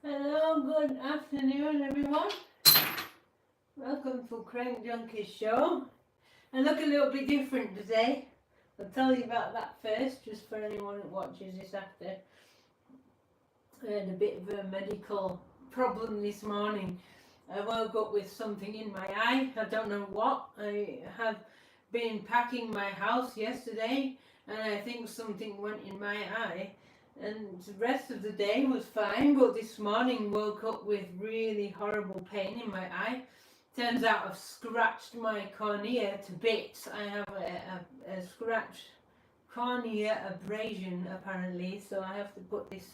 Hello, good afternoon everyone. Welcome to TheCrankJOnkie show. I look a little bit different today. I'll tell you about that first, just for anyone who watches this after. I had a bit of a medical problem this morning. I woke up with something in my eye. I don't know what. I have been packing my house yesterday and I think something went in my eye. And the rest of the day was fine, but this morning woke up with really horrible pain in my eye. Turns out I've scratched my cornea to bits. I have a scratched cornea abrasion apparently, so I have to put this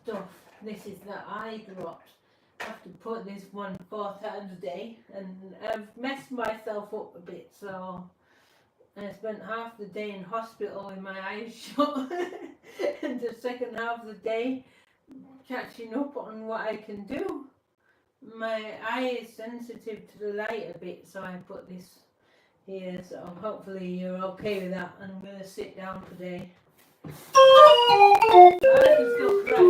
stuff. This is the eye drops. I have to put this 4 times a day, and I've messed myself up a bit, so I spent half the day in hospital with my eyes shut and the second half of the day catching up on what I can do. My eye is sensitive to the light a bit, so I put this here, so hopefully you're okay with that. And I'm going to sit down today. I can still cry.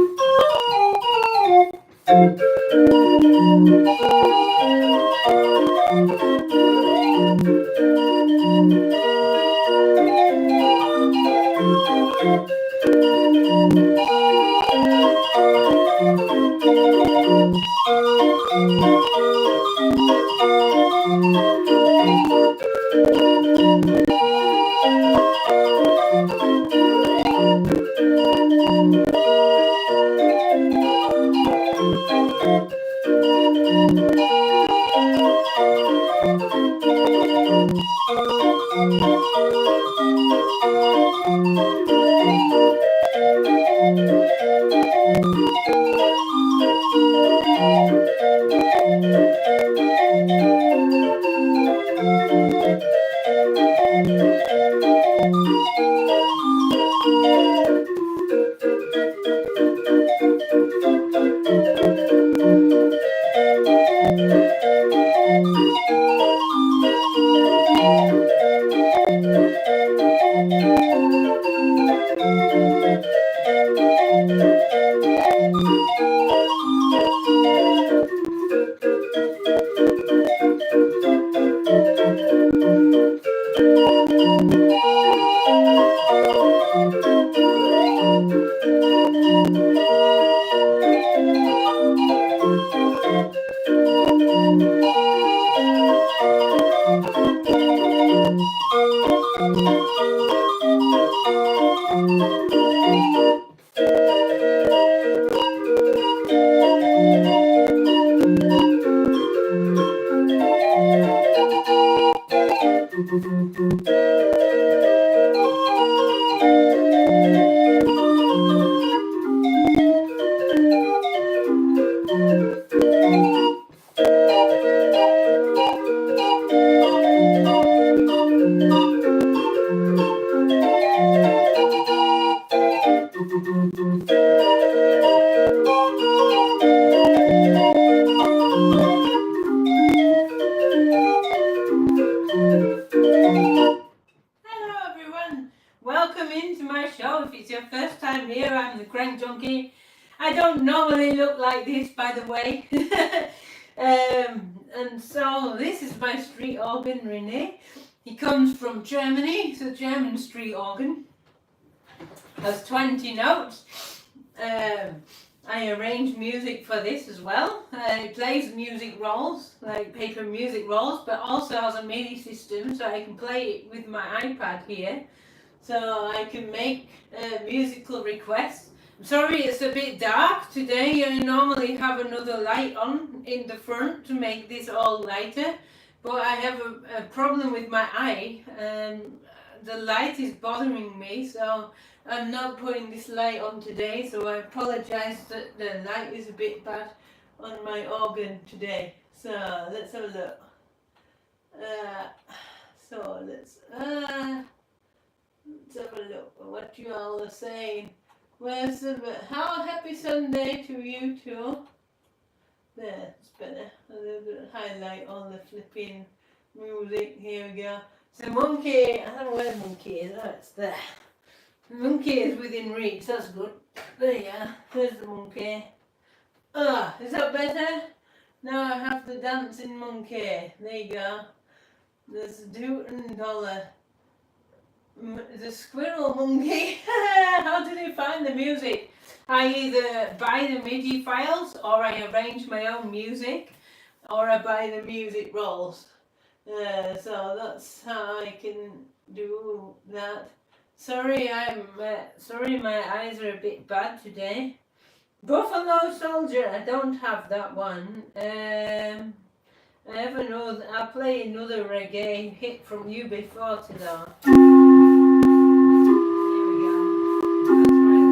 Welcome into my show. If it's your first time here, I'm TheCrankJOnkie. I don't normally look like this, by the way. And so this is my street organ, Rene. He comes from Germany. It's a German street organ. Has 20 notes. I arrange music for this as well. It plays music rolls, like paper music rolls, but also has a MIDI system, so I can play it with my iPad here. So I can make musical requests. I'm sorry it's a bit dark today. I normally have another light on in the front to make this all lighter, but I have a problem with my eye. The light is bothering me, so I'm not putting this light on today, so I apologize that the light is a bit bad on my organ today. So let's have a look. Let's have a look at what you all are saying. Where's the how happy Sunday to you too? There, it's better. A little bit of highlight on the flipping music. Here we go. So monkey, I don't know where the monkey is. Oh, it's there. The monkey is within reach, that's good. There you are. There's the monkey. Is that better? Now I have the dancing monkey. There you go. There's a $2 the squirrel monkey. How did he find the music? I either buy the MIDI files, or I arrange my own music, or I buy the music rolls. So that's how I can do that. Sorry, sorry, my eyes are a bit bad today. Buffalo Soldier, I don't have that one. I have another. I'll play another reggae hit from you before to that. Here we go. I'll try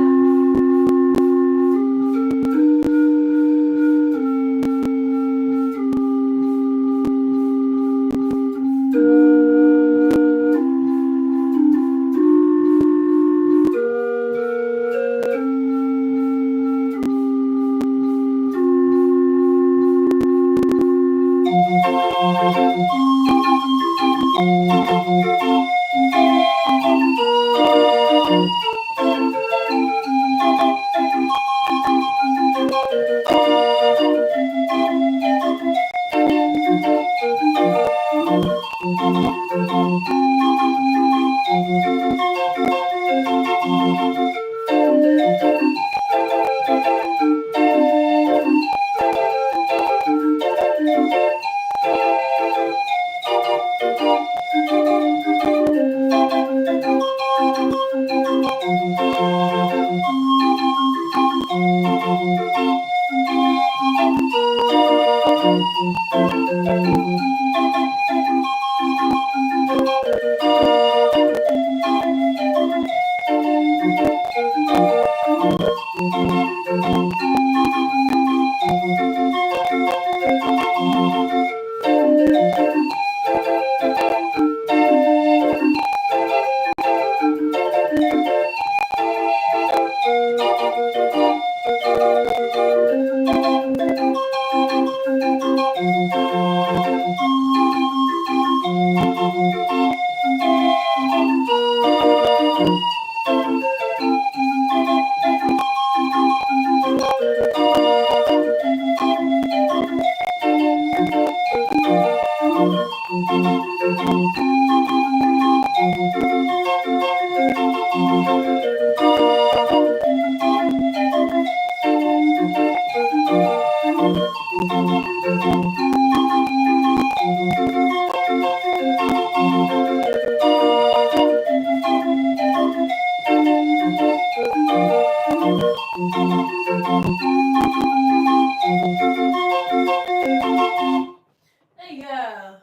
There you go.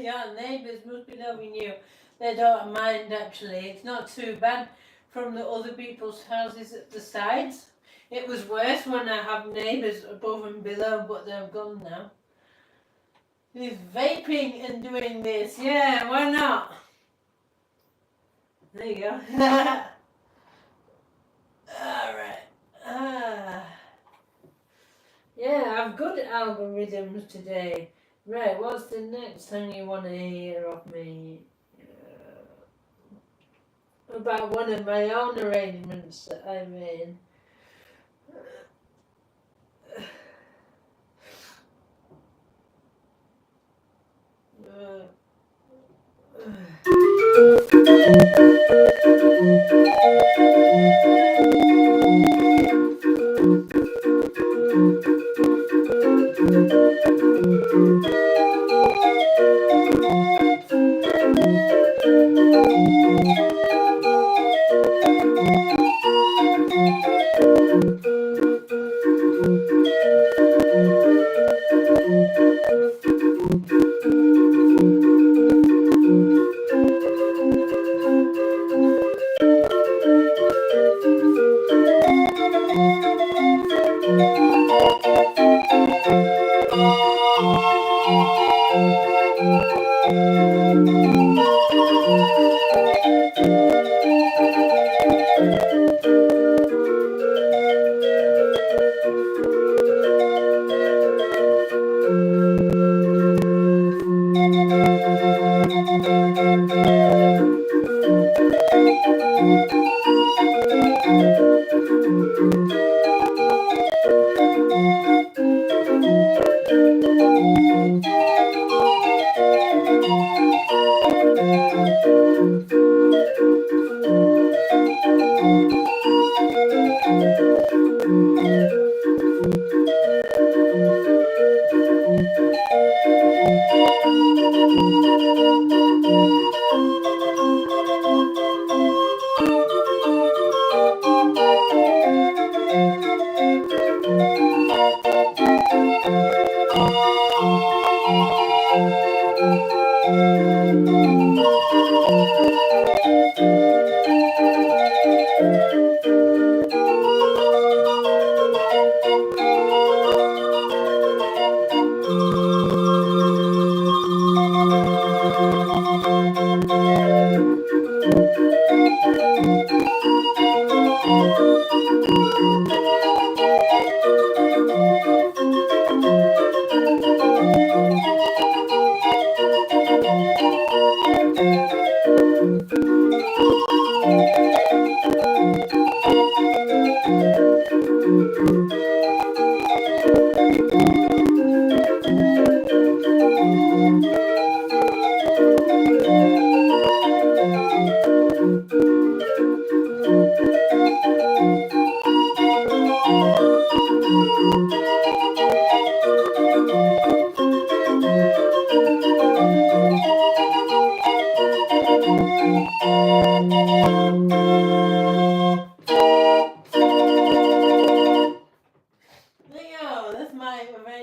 Your neighbours must be loving you. They don't mind actually. It's not too bad from the other people's houses at the sides. It was worse when I have neighbours above and below, but they're gone now. He's vaping and doing this. Yeah, why not? There you go. Alright. Yeah, I've got algorithms today. Right, what's the next thing you want to hear of me? About one of my own arrangements that I made.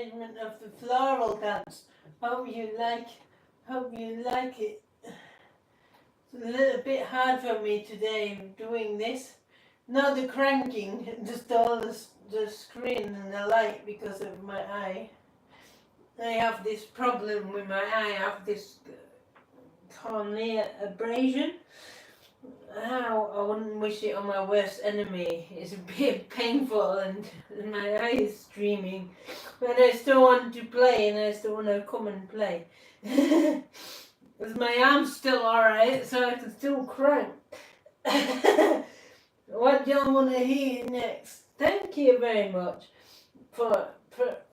arrangement of the floral dance. Hope you like it. It's a little bit hard for me today doing this. Not the cranking, just all the screen and the light because of my eye. I have this problem with my eye. I have this cornea abrasion. I wouldn't wish it on my worst enemy. It's a bit painful and my eye is streaming. But I still want to play and I still want to come and play. Because my arm's still alright, so I can still crank. What do you want to hear next? Thank you very much for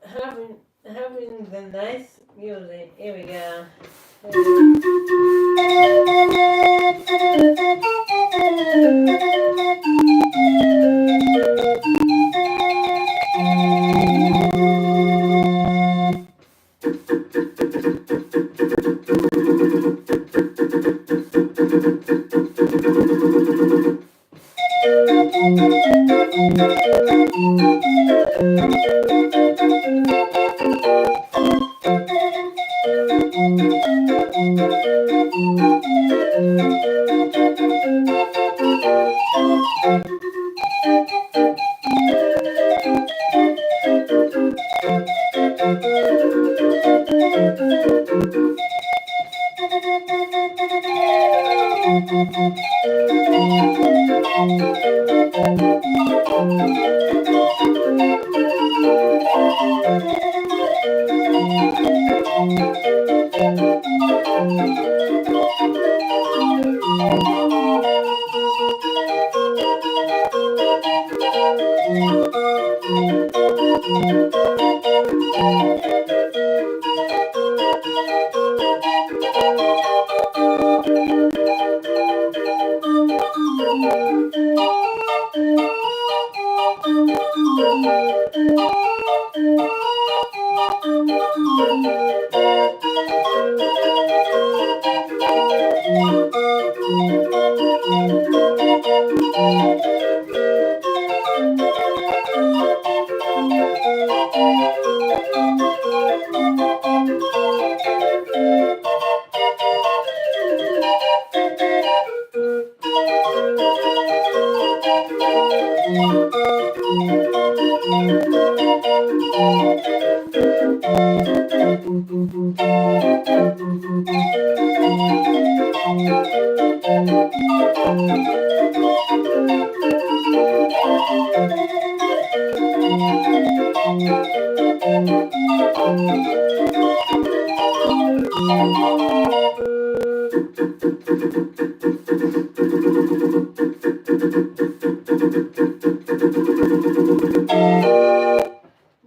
having the nice music. Here we go.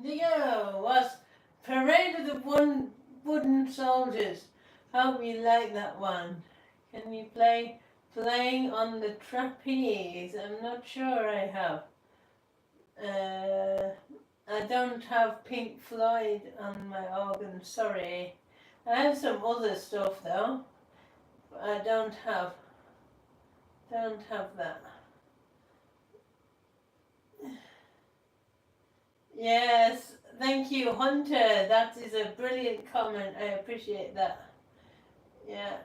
There was Parade of the Wooden Soldiers. Hope you like that one. Can you playing on the trapeze? I'm not sure I have. I don't have Pink Floyd on my organ, sorry. I have some other stuff though, but I don't have that. Yes, thank you, Hunter. That is a brilliant comment. I appreciate that. Yeah.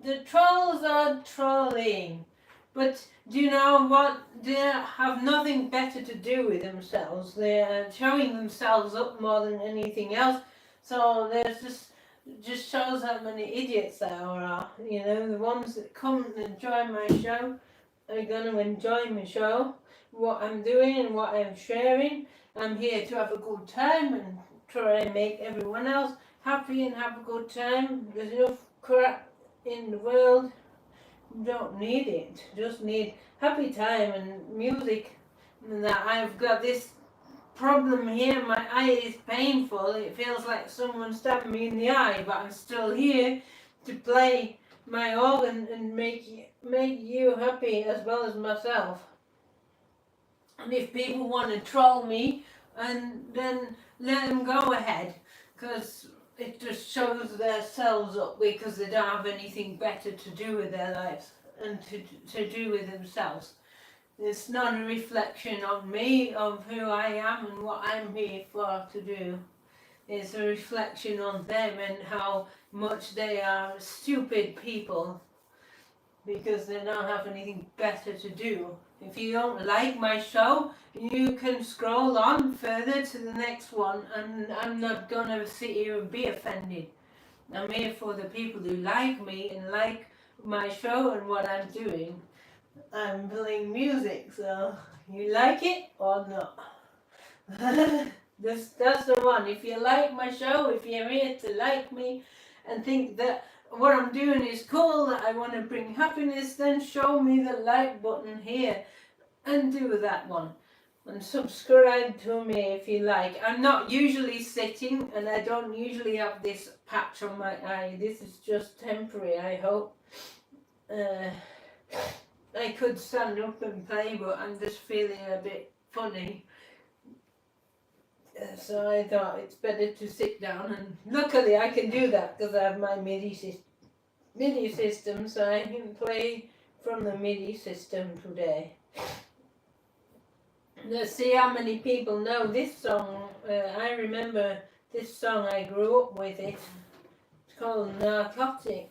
The trolls are trolling. But do you know what? They have nothing better to do with themselves. They are showing themselves up more than anything else. So there's just shows how many idiots there are. You know, the ones that come and enjoy my show are going to enjoy my show, what I'm doing and what I'm sharing. I'm here to have a good time and try and make everyone else happy and have a good time. There's enough crap in the world. You don't need it. Just need happy time and music. And that I've got this problem here. My eye is painful. It feels like someone stabbed me in the eye, but I'm still here to play my organ and make you happy as well as myself. And if people want to troll me, and then let them go ahead, because it just shows themselves up because they don't have anything better to do with their lives and to do with themselves. It's not a reflection on me, of who I am and what I'm here for to do. It's a reflection on them and how much they are stupid people because they don't have anything better to do. If you don't like my show, you can scroll on further to the next one, and I'm not gonna sit here and be offended. I'm here for the people who like me and like my show and what I'm doing. I'm playing music, so you like it or not? That's the one. If you like my show, if you're here to like me and think that what I'm doing is cool, that I want to bring happiness, then show me the like button here and do that one. And subscribe to me if you like. I'm not usually sitting and I don't usually have this patch on my eye. This is just temporary, I hope. I could stand up and play, but I'm just feeling a bit funny. So I thought it's better to sit down, and luckily I can do that because I have my MIDI system, so I can play from the MIDI system today. Let's see how many people know this song. I remember this song, I grew up with it. It's called Narcotic.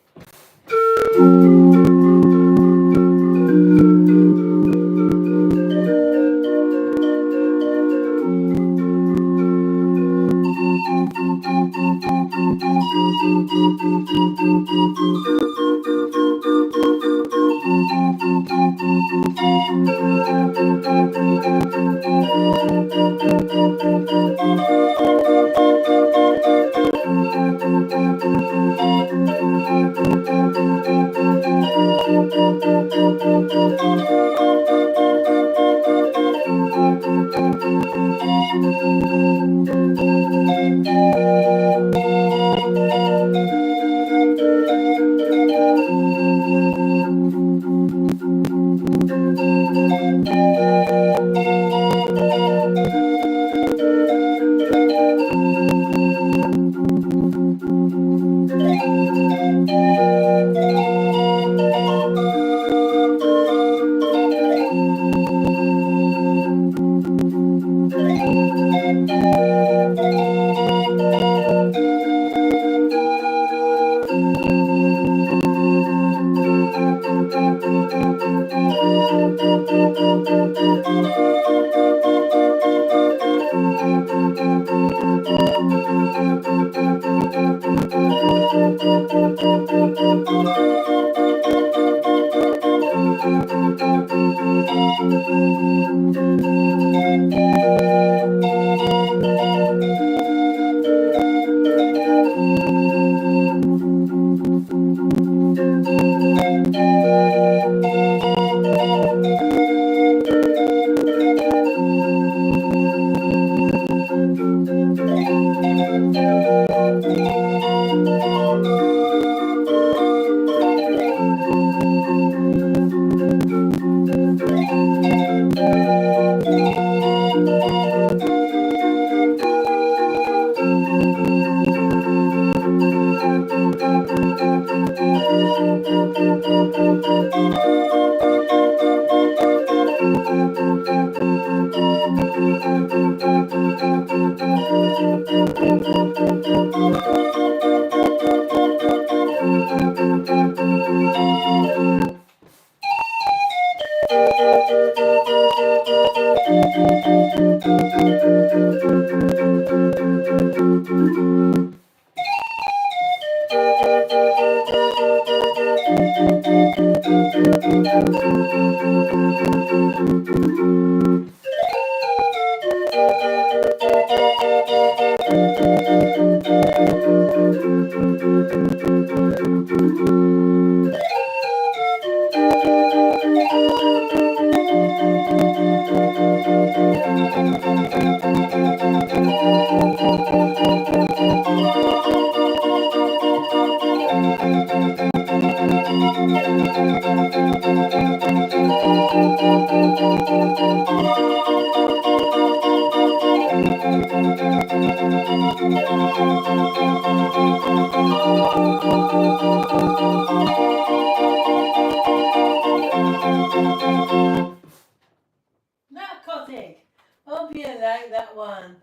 Narcotic. Hope you like that one.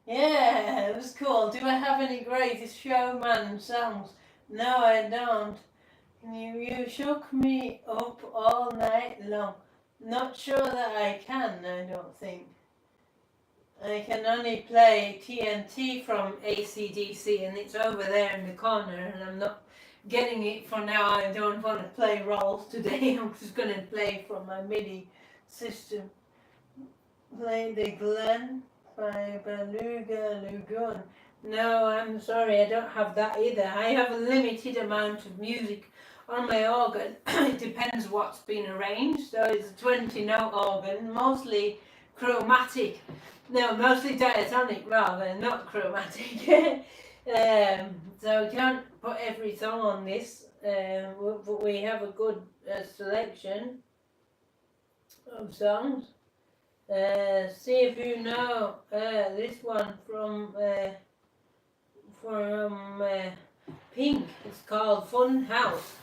Yeah, it was cool. Do I have any Greatest Showman songs? No, I don't. You shook me up all night long. Not sure that I can, I don't think. I can only play TNT from AC/DC, and it's over there in the corner, and I'm not getting it for now. I don't want to play rolls today. I'm just going to play from my MIDI system. Play the Glen by Beluga Lagoon. No, I'm sorry, I don't have that either. I have a limited amount of music on my organ. It depends what's been arranged. So it's a 20-note organ, mostly chromatic. No, mostly diatonic rather, not chromatic. So we can't put every song on this, but we have a good selection of songs. See if you know this one from Pink. It's called Fun House.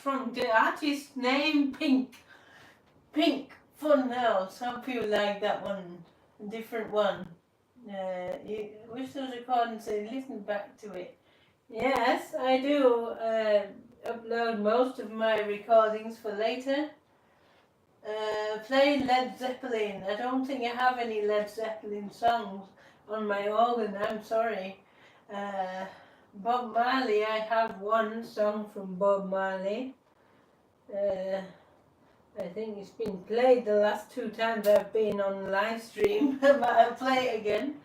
From the artist name Pink. Fun House. Hope you like that one. A different one. You wish those recordings and listen back to it. Yes, I do upload most of my recordings for later. Play Led Zeppelin. I don't think I have any Led Zeppelin songs on my organ, I'm sorry. Bob Marley, I have one song from Bob Marley. I think it's been played the last 2 times I've been on live stream, but I'll play it again.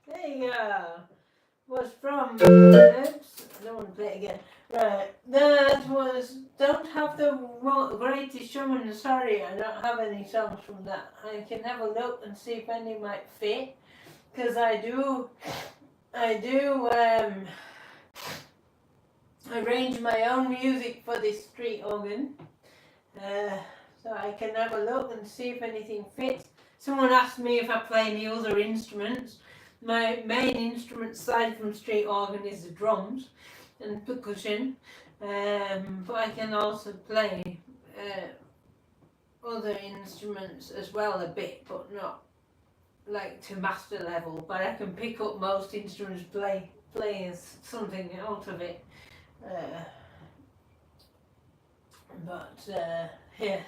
There you go. Was from, oops, I don't want to play it again. Right, that was Don't Have the Greatest Showman. Sorry, I don't have any songs from that. I can have a look and see if any might fit, because I do arrange my own music for this street organ. So I can have a look and see if anything fits. Someone asked me if I play any other instruments. My main instrument aside from street organ is the drums and percussion, but I can also play other instruments as well a bit, but not like to master level. But I can pick up most instruments, play something out of it. Yeah,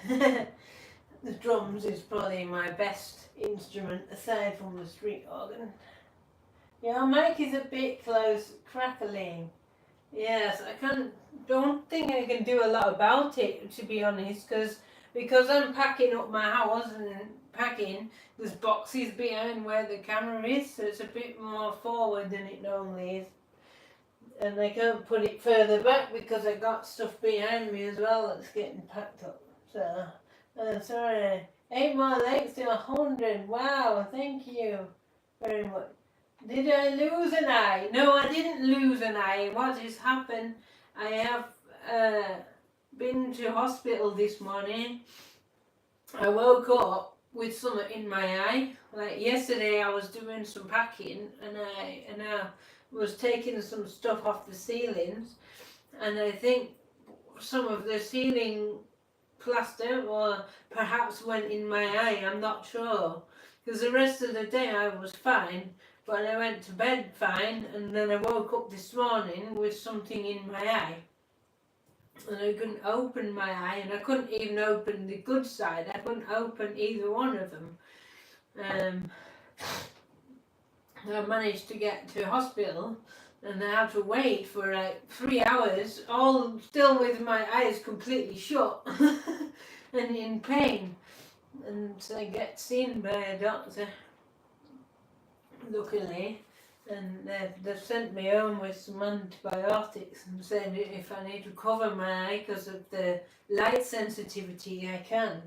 the drums is probably my best instrument aside from the street organ. Your mic is a bit close, crackling. Yes, don't think I can do a lot about it, to be honest, because I'm packing up my house and packing, there's boxes behind where the camera is, so it's a bit more forward than it normally is. And I can't put it further back because I got stuff behind me as well that's getting packed up. So, sorry. 8 more likes to 100. Wow, thank you very much. Did I lose an eye? No, I didn't lose an eye. What has happened, I have been to hospital this morning. I woke up with something in my eye. Like yesterday I was doing some packing and I was taking some stuff off the ceilings, and I think some of the ceiling plaster or perhaps went in my eye, I'm not sure, because the rest of the day I was fine, but I went to bed fine, and then I woke up this morning with something in my eye and I couldn't open my eye, and I couldn't even open the good side. I couldn't open either one of them. I managed to get to hospital and I had to wait for like 3 hours, all still with my eyes completely shut and in pain, and I get seen by a doctor, luckily, and they've sent me home with some antibiotics and said if I need to cover my eye because of the light sensitivity I can.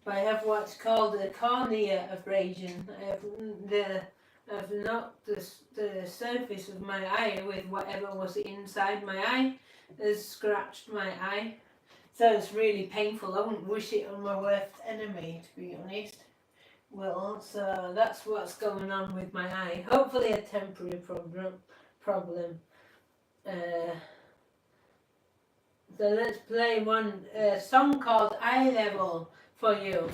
But I have what's called a cornea abrasion. I've knocked the surface of my eye with whatever was inside my eye has scratched my eye. So it's really painful. I wouldn't wish it on my worst enemy, to be honest. Well, so that's what's going on with my eye. Hopefully a temporary problem. So let's play one song called Eye Level for you.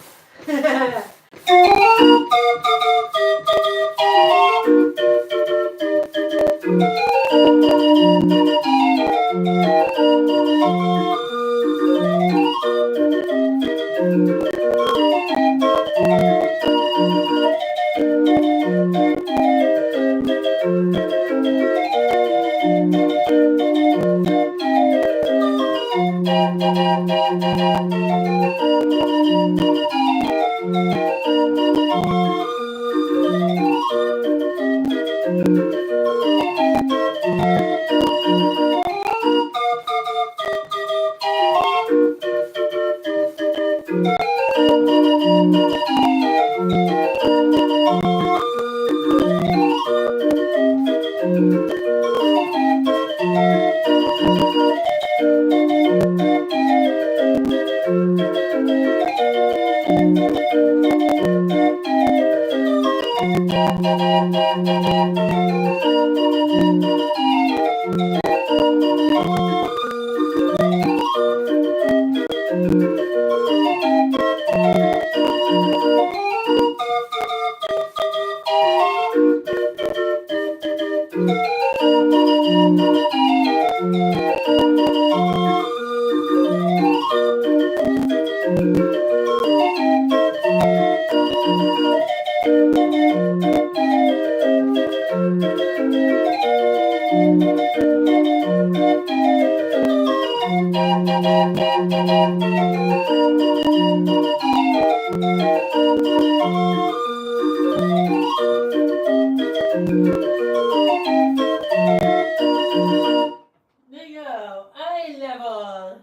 There you go, eye level.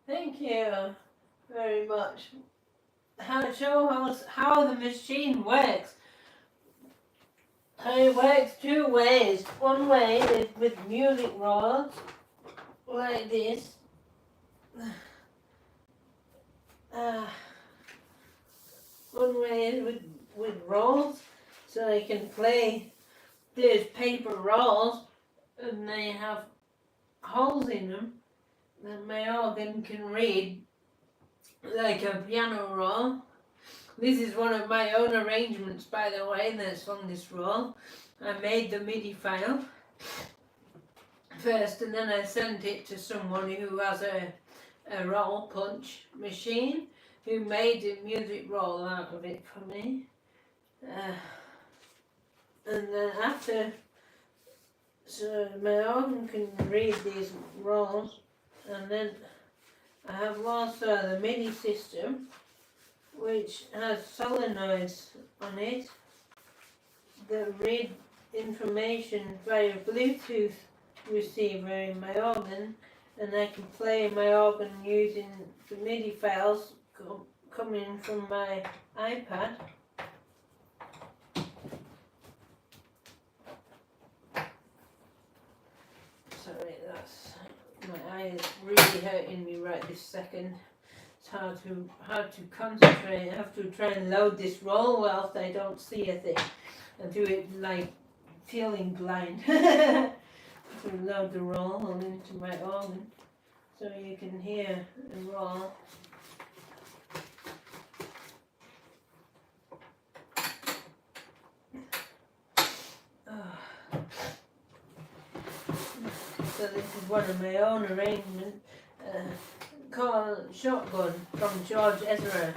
Thank you very much. Show how the machine works. It works two ways. One way is with music rolls, like this. One way is with rolls, so I can play these paper rolls, and they have holes in them that my organ can read, like a piano roll. This is one of my own arrangements, by the way, that's on this roll. I made the MIDI file first, and then I sent it to someone who has a roll punch machine, who made a music roll out of it for me. And then after, so my organ can read these rolls, and then I have also the MIDI system, which has solenoids on it that read information via Bluetooth receiver in my organ, and I can play my organ using the MIDI files coming from my iPad. Sorry, my eye is really hurting me right this second. It's hard to concentrate. I have to try and load this roll whilst I don't see a thing. I do it like feeling blind. To load the roll into my organ so you can hear the roll. So this is one of my own arrangements called Shotgun from George Ezra.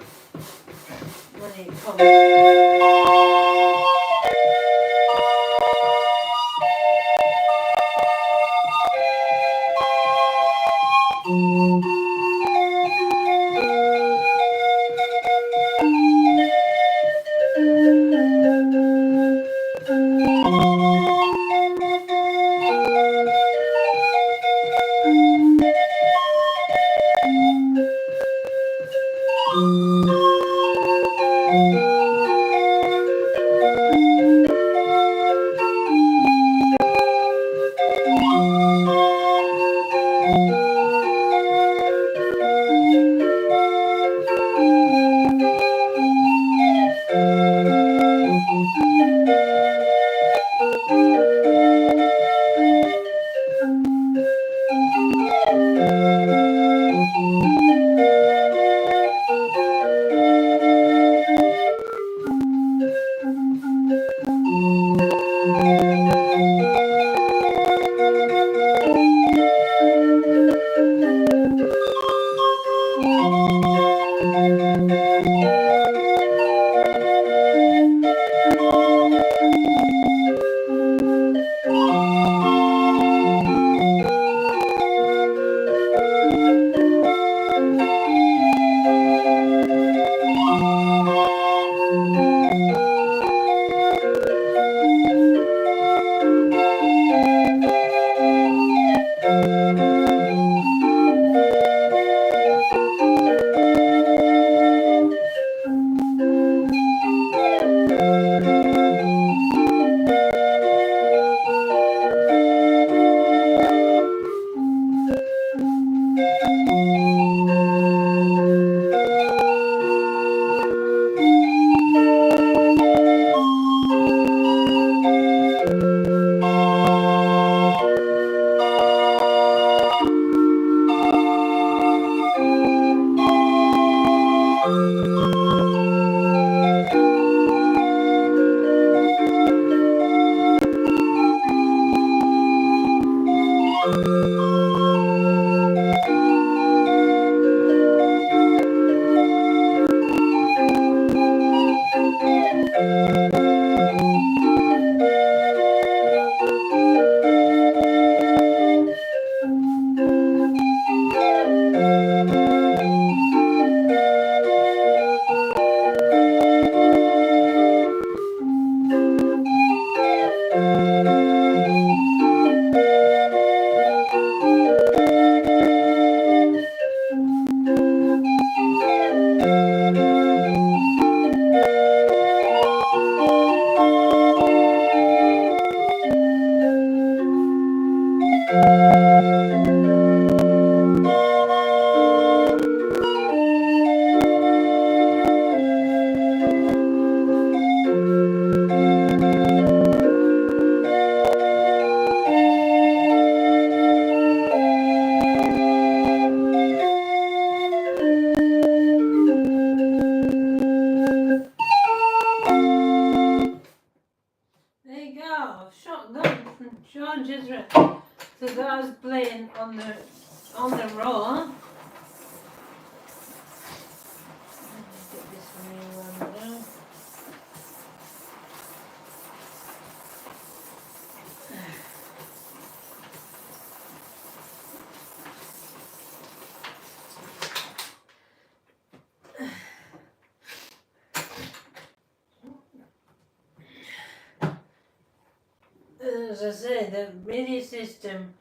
When it comes. So that was playing on the roll. Get this one down. As I say, the MIDI system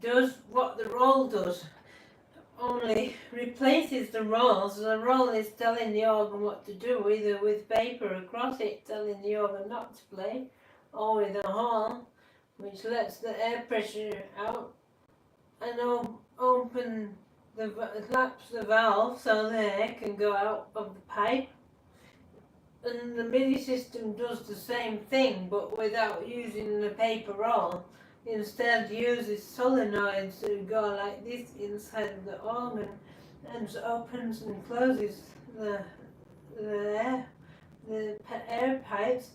does what the roll does, only replaces the roll. So the roll is telling the organ what to do, either with paper across it telling the organ not to play, or with a horn which lets the air pressure out and laps the valve so the air can go out of the pipe. And the MIDI system does the same thing, but without using the paper roll. Instead uses solenoids that go like this inside of the organ and opens and closes the air pipes,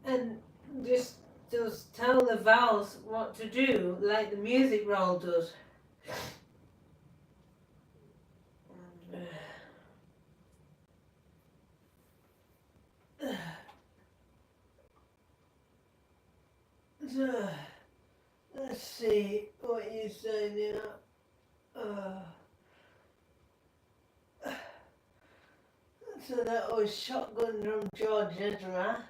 and just does tell the valves what to do like the music roll does. So, let's see what you say now. So that was Shotgun from George Ezra.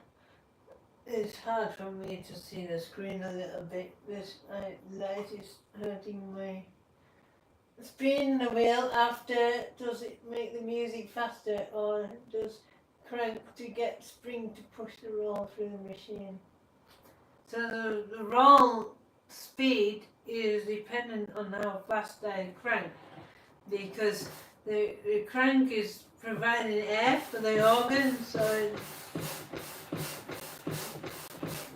It's hard for me to see the screen a little bit. This light is hurting me. Spin the wheel after. Does it make the music faster, or does crank to get spring to push the roll through the machine? So the roll speed is dependent on how fast I crank, because the crank is providing air for the organ, so it's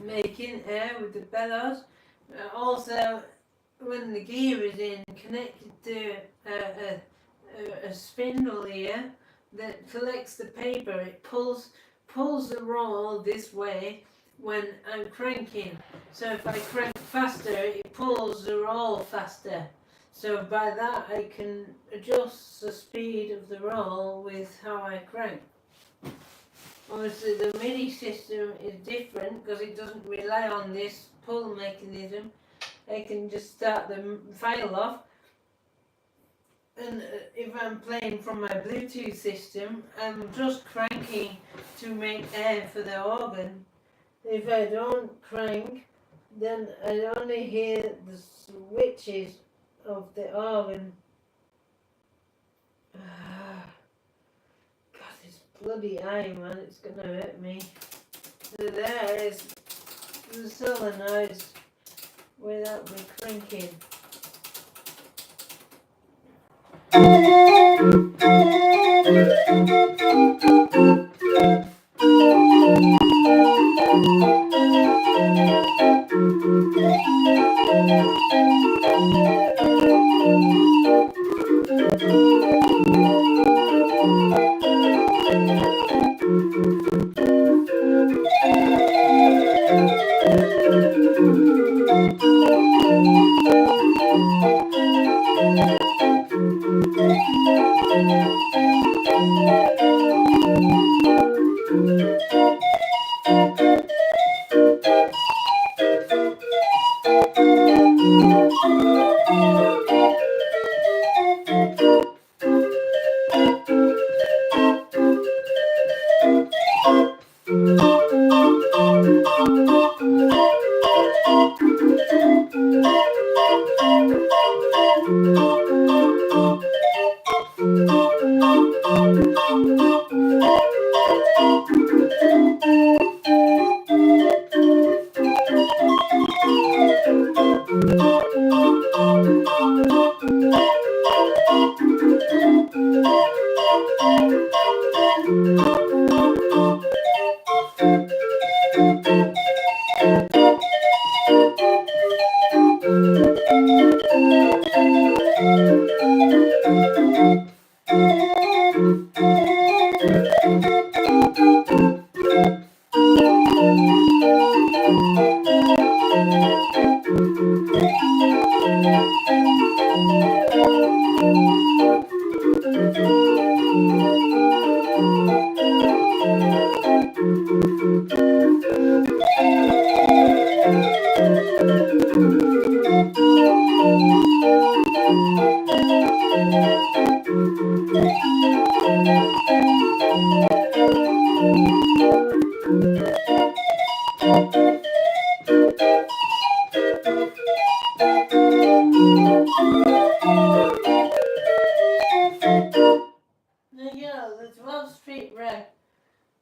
making air with the bellows. Also, when the gear is connected to a spindle here that collects the paper, it pulls the roll this way when I'm cranking. So if I crank faster, it pulls the roll faster. So by that I can adjust the speed of the roll with how I crank. Obviously the MIDI system is different because it doesn't rely on this pull mechanism. I can just start the file off, and if I'm playing from my Bluetooth system, I'm just cranking cranking to make air for the organ. If I don't crank, then I only hear the switches of the organ. God, this bloody eye, man, it's gonna hurt me. So there is the solenoid without me cranking.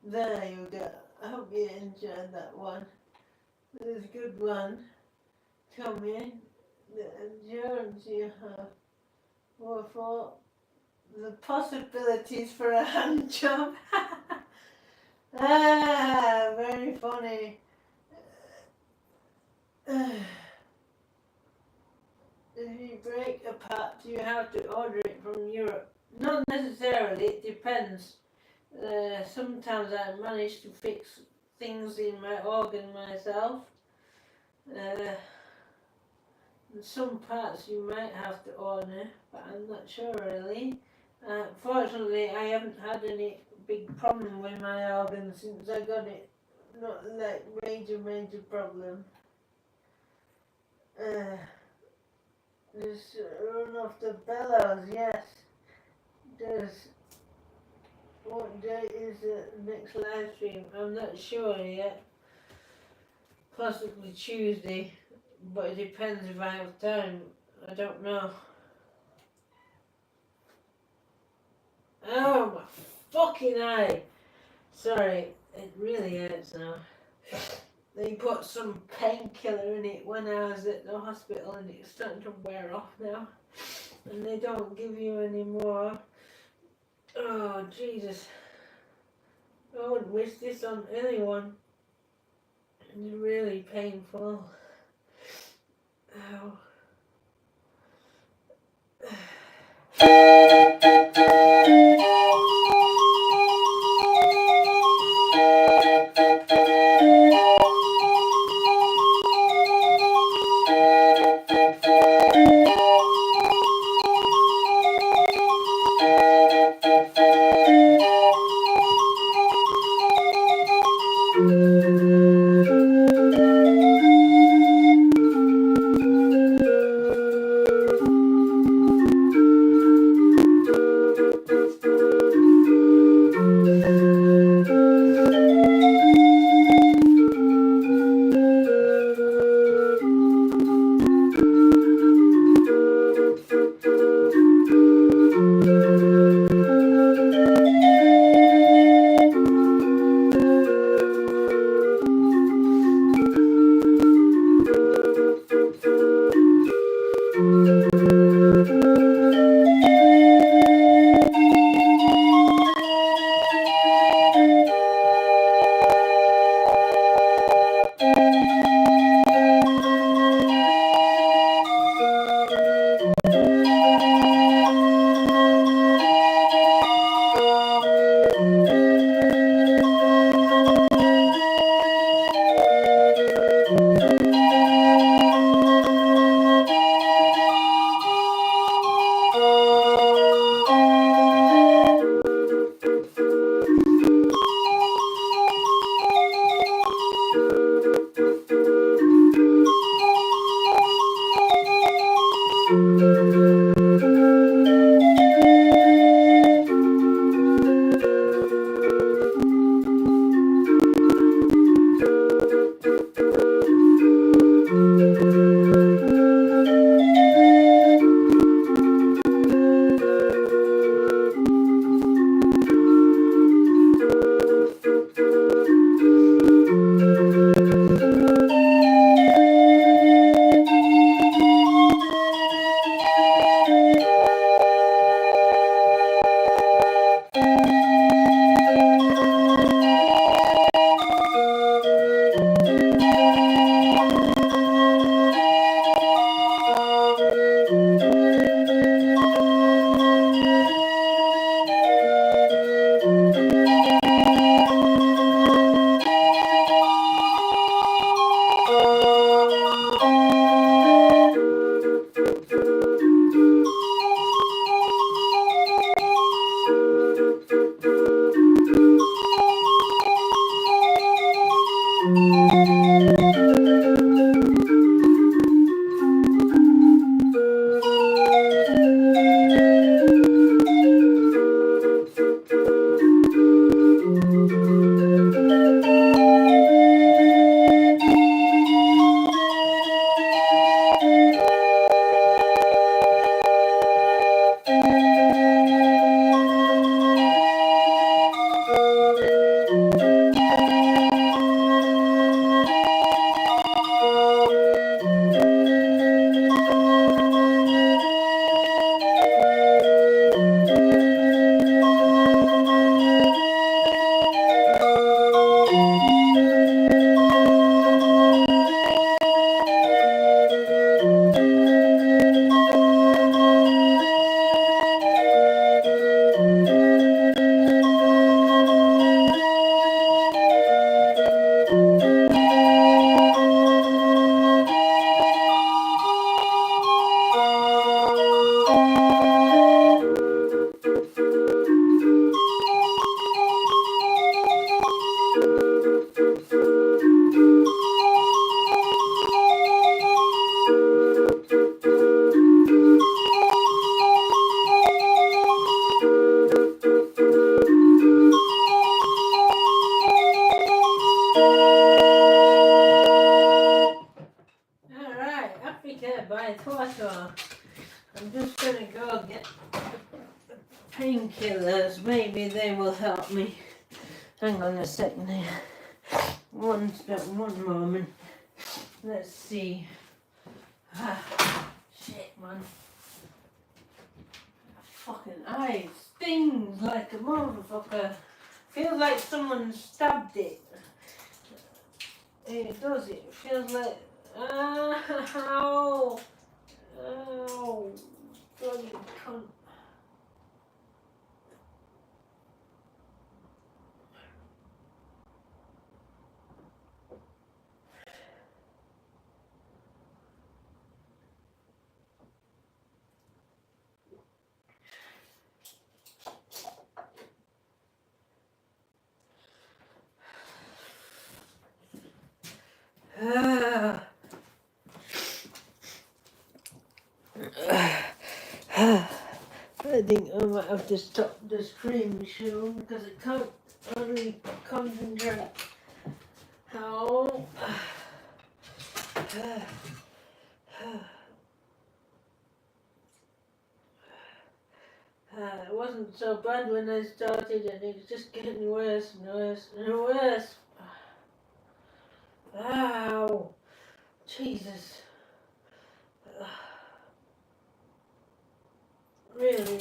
There you go. I hope you enjoyed that one. It was a good one. Tell me the endurance you have. Or for the possibilities for a hand job. Very funny. If you break a part, you have to order it from Europe. Not necessarily, it depends. Sometimes I manage to fix things in my organ myself. Some parts you might have to order, but I'm not sure really. Fortunately, I haven't had any big problem with my organ since I got it. Not like major problem. Just run off the bellows, yes. There's what day is the next live stream? I'm not sure yet. Possibly Tuesday, but it depends if I have time. I don't know. Oh my fucking eye! Sorry, it really hurts now. They put some painkiller in it when I was at the hospital and it's starting to wear off now. And they don't give you any more. Oh, Jesus. I wouldn't wish this on anyone. It's really painful. Ow. I'm just going to go get painkillers. Maybe they will help me. Hang on a second here. One moment. Let's see. Shit, man. Fucking eye stings like a motherfucker. Feels like someone stabbed it. It does. It feels like. Ow! Ow! Bloody cunt. I think I might have to stop the screen show because I only concentrate. How it wasn't so bad when I started, and it's just getting worse and worse and worse. Ow! Jesus. Really?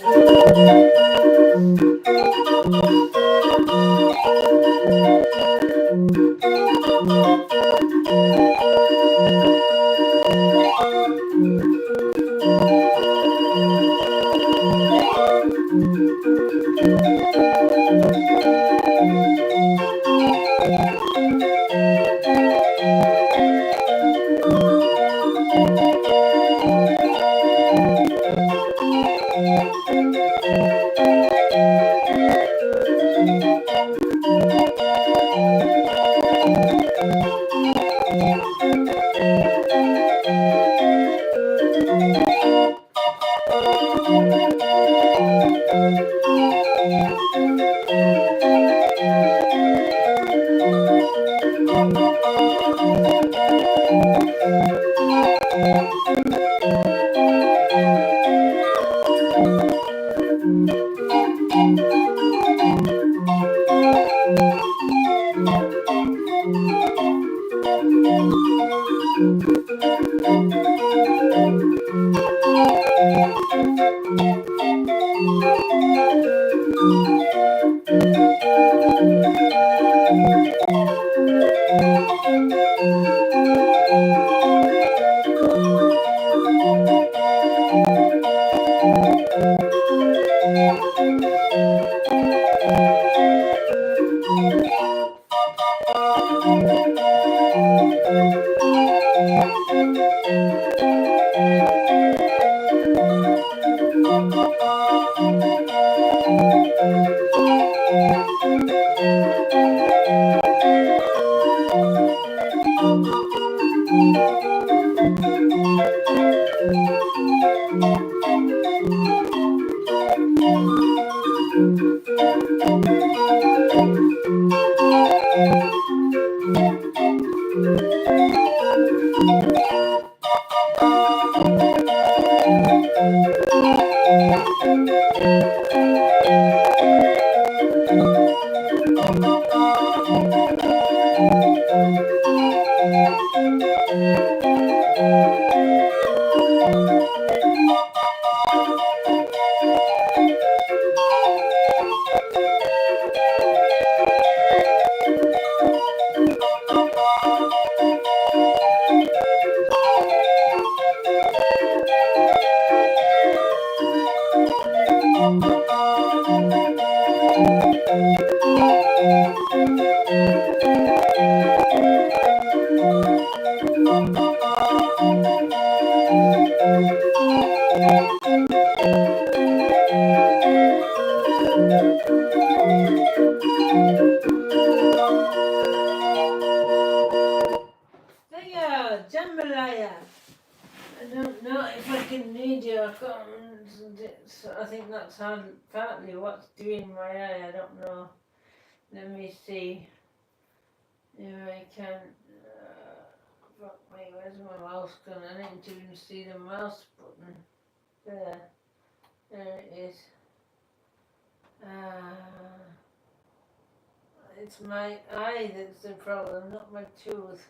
There, jambalaya. I don't know if I can read you. I think that's partly what's doing my eye. I don't know. Let me see if I can. Fuck me, where's my mouse gone? I didn't even see the mouse button. There it is. It's my eye that's the problem, not my tooth.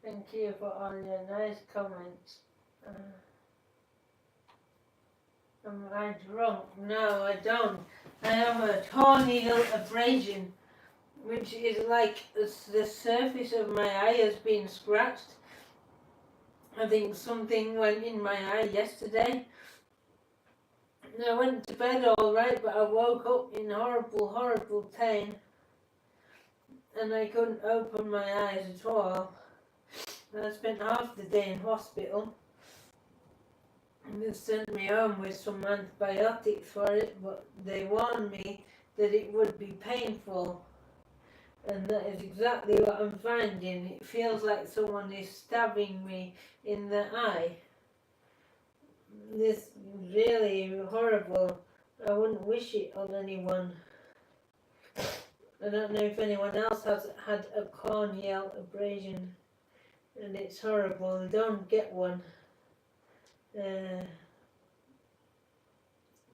Thank you for all your nice comments. Am I drunk? No, I don't. I have a toenail abrasion, which is like the surface of my eye has been scratched. I think something went in my eye yesterday. I went to bed all right, but I woke up in horrible, horrible pain, and I couldn't open my eyes at all. And I spent half the day in hospital. And they sent me home with some antibiotics for it, but they warned me that it would be painful. And that is exactly what I'm finding. It feels like someone is stabbing me in the eye. this really horrible. I wouldn't wish it on anyone. I don't know if anyone else has had a corneal abrasion, and it's horrible. Don't get one.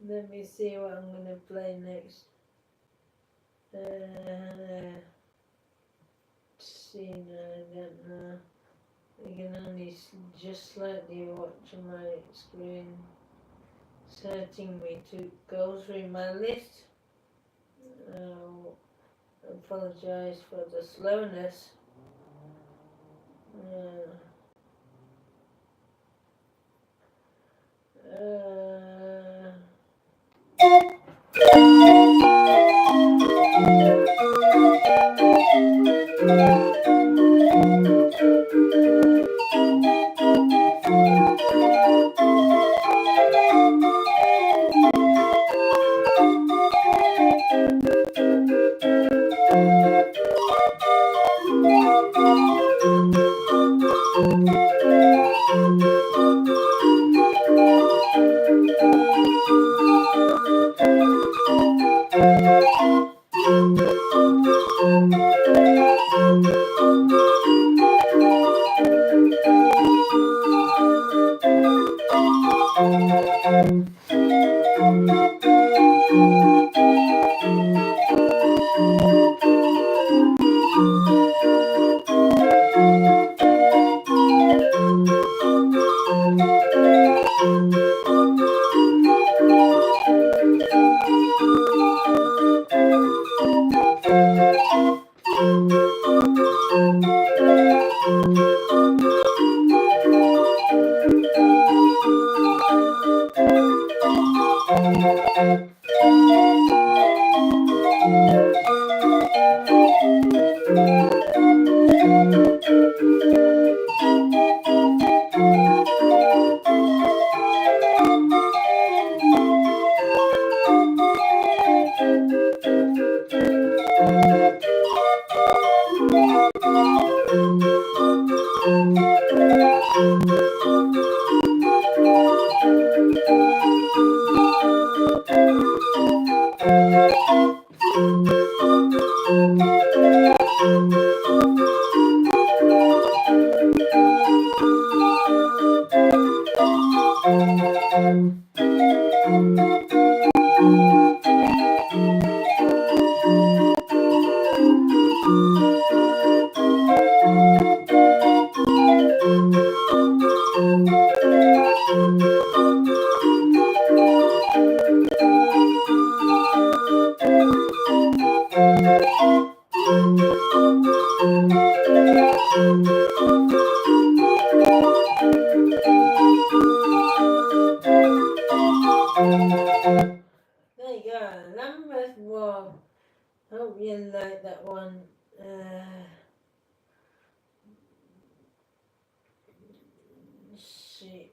Let me see what I'm going to play next. See, no, I don't know. I can only just slightly watch my screen. It's hurting me to go through my list. I apologise for the slowness. There you go, Lambeth War. Hope you like that one. Let's see.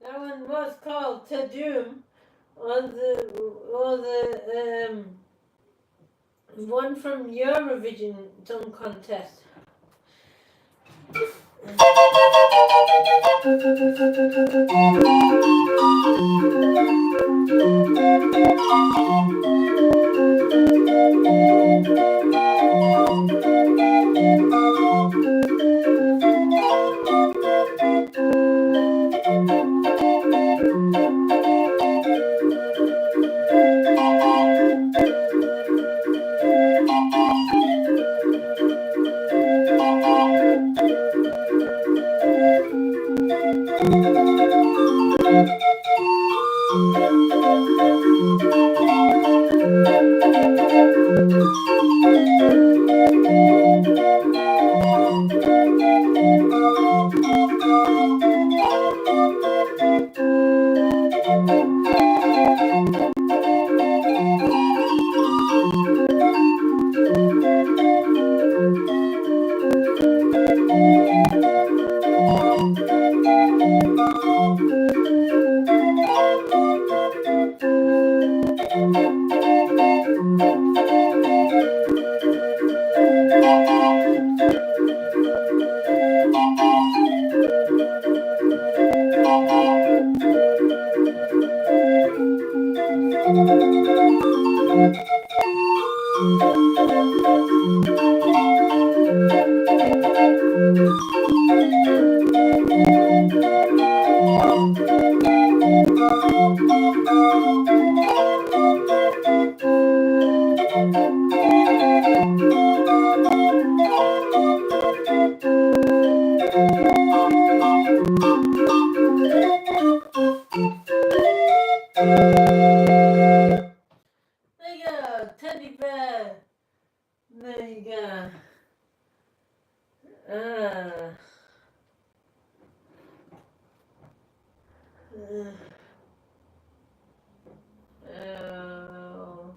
That one was called Tajum, or the one from Eurovision Song Contest. There you go, teddy bear. There you go. Ah. Oh.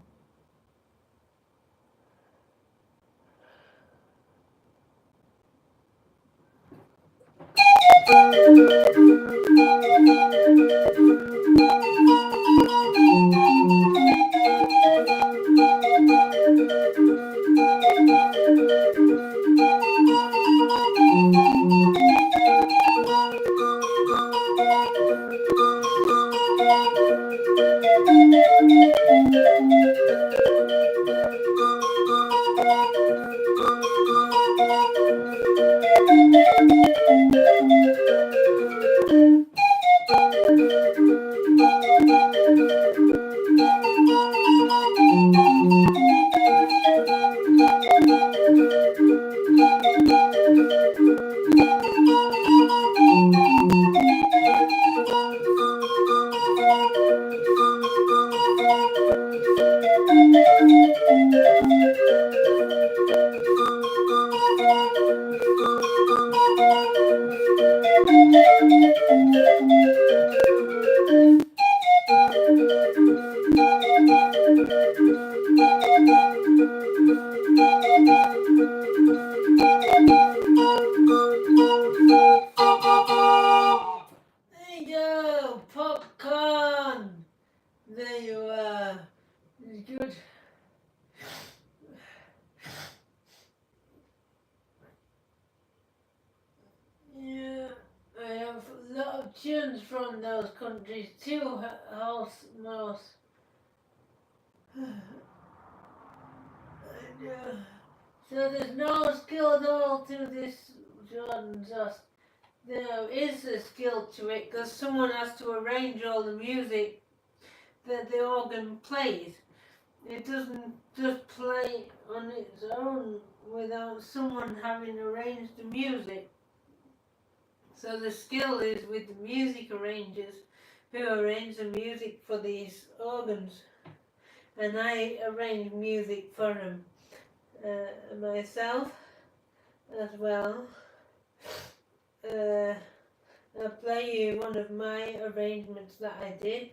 There you go, popcorn. There you are. Good. Yeah, I have a lot of tunes from those countries too. House mouse. So there's no skill at all to this, Jordan. Just there is a skill to it because someone has to arrange all the music that the organ plays. It doesn't just play on its own without someone having arranged the music. So the skill is with the music arrangers who arrange the music for these organs. And I arrange music for them myself as well. I'll play you one of my arrangements that I did.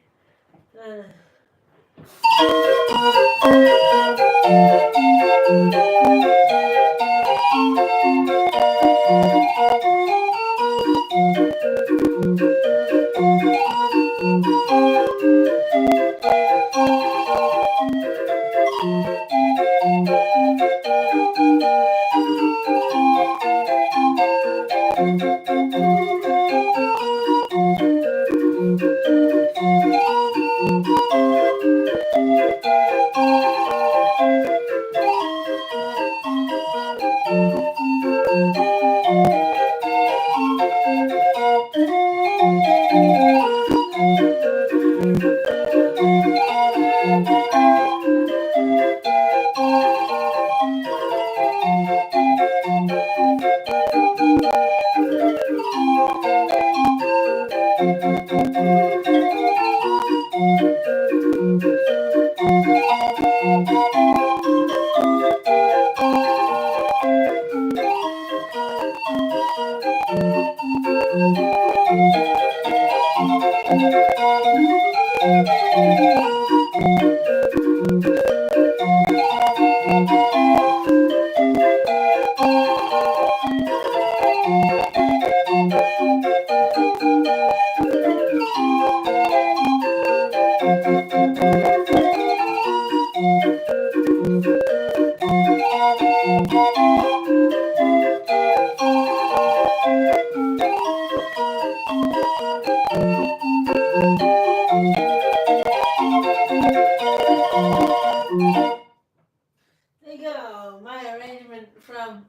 There you go, my arrangement from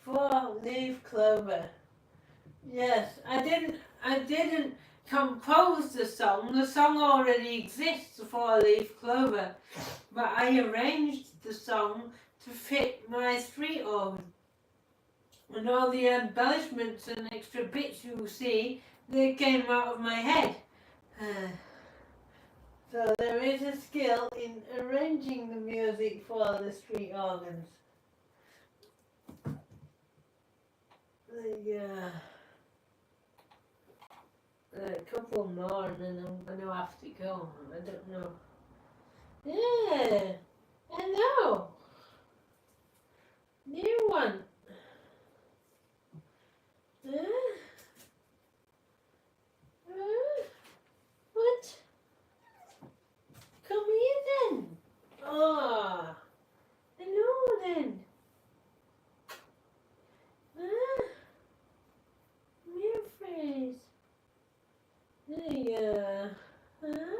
4-leaf clover. Yes, I didn't compose the song. The song already exists, 4-leaf clover, but I arranged the song to fit my street organ. And all the embellishments and extra bits you see, they came out of my head. So there is a skill in arranging the music for the street organs. A couple more and then I'm going to have to go. I don't know. Yeah, hello. New one. What? Come here then. Oh, hello then. Your face. There you go. Where?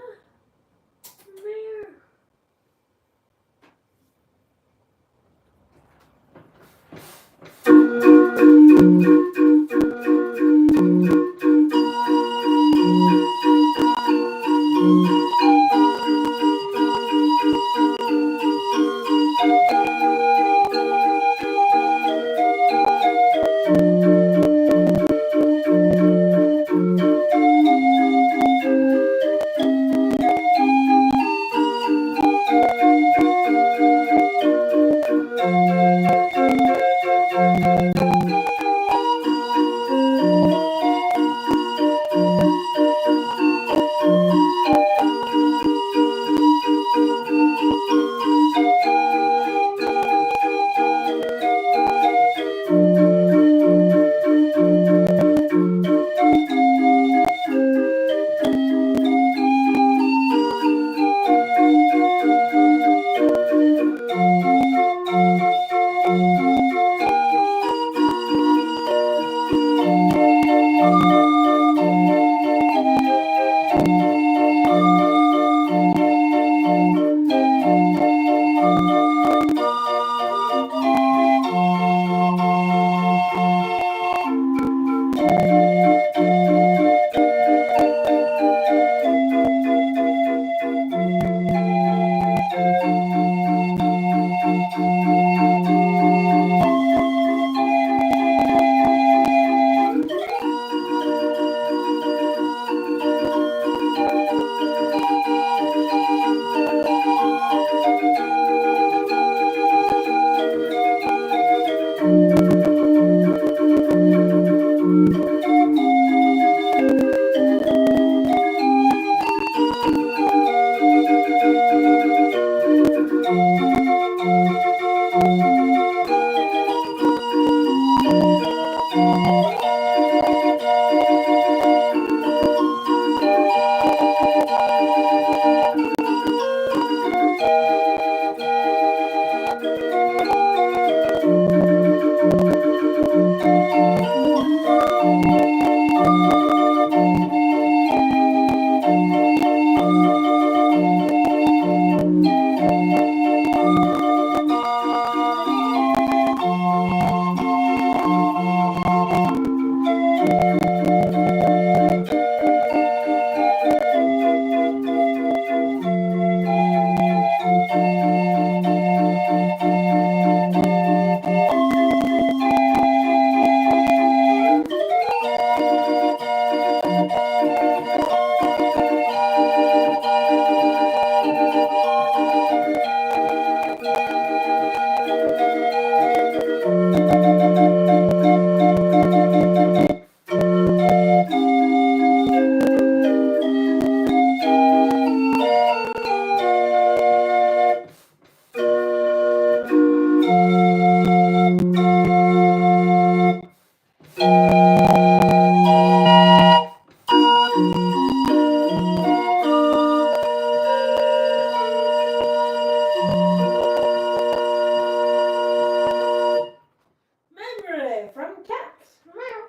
Memory from cats. Meow.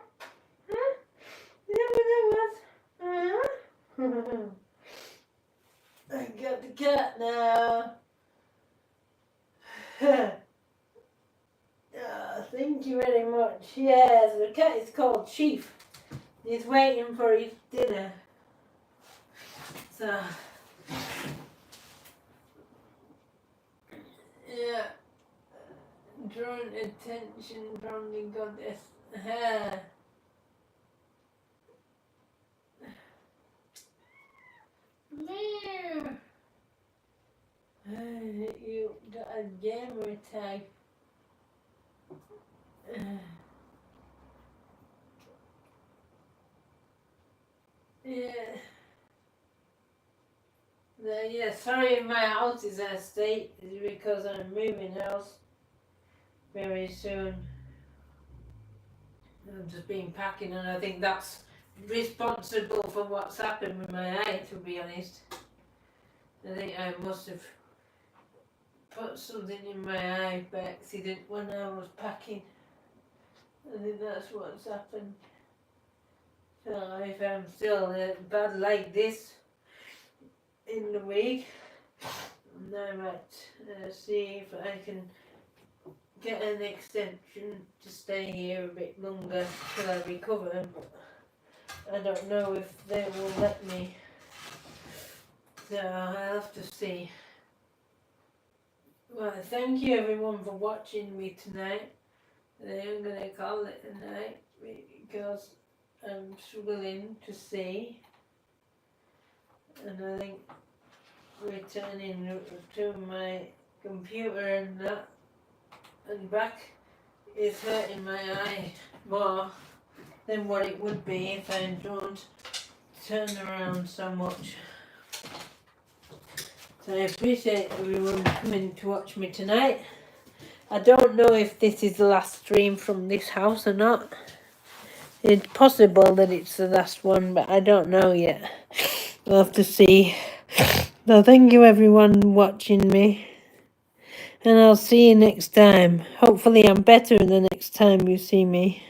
Huh? You know what that was? I got the cat now. Thank you very much. Yes, the cat is called Chief. He's waiting for his dinner. So, yeah, drawing attention from the goddess. Meow. You got a gamer tag. Yeah. Yeah, sorry my house is in a state because I'm moving house very soon. I've just been packing and I think that's responsible for what's happened with my eye, to be honest. I think I must have put something in my eye by accident when I was packing. I think that's what's happened. So if I'm still bad like this in the week, I might see if I can get an extension to stay here a bit longer till I recover. I don't know if they will let me, so I'll have to see. Well, thank you everyone for watching me tonight. I'm going to call it a night because I'm struggling to see, and I think returning to my computer and that and back is hurting my eye more than what it would be if I don't turn around so much. So I appreciate everyone coming to watch me tonight. I don't know if this is the last stream from this house or not. It's possible that it's the last one, but I don't know yet. We'll have to see. So thank you everyone watching me. And I'll see you next time. Hopefully I'm better the next time you see me.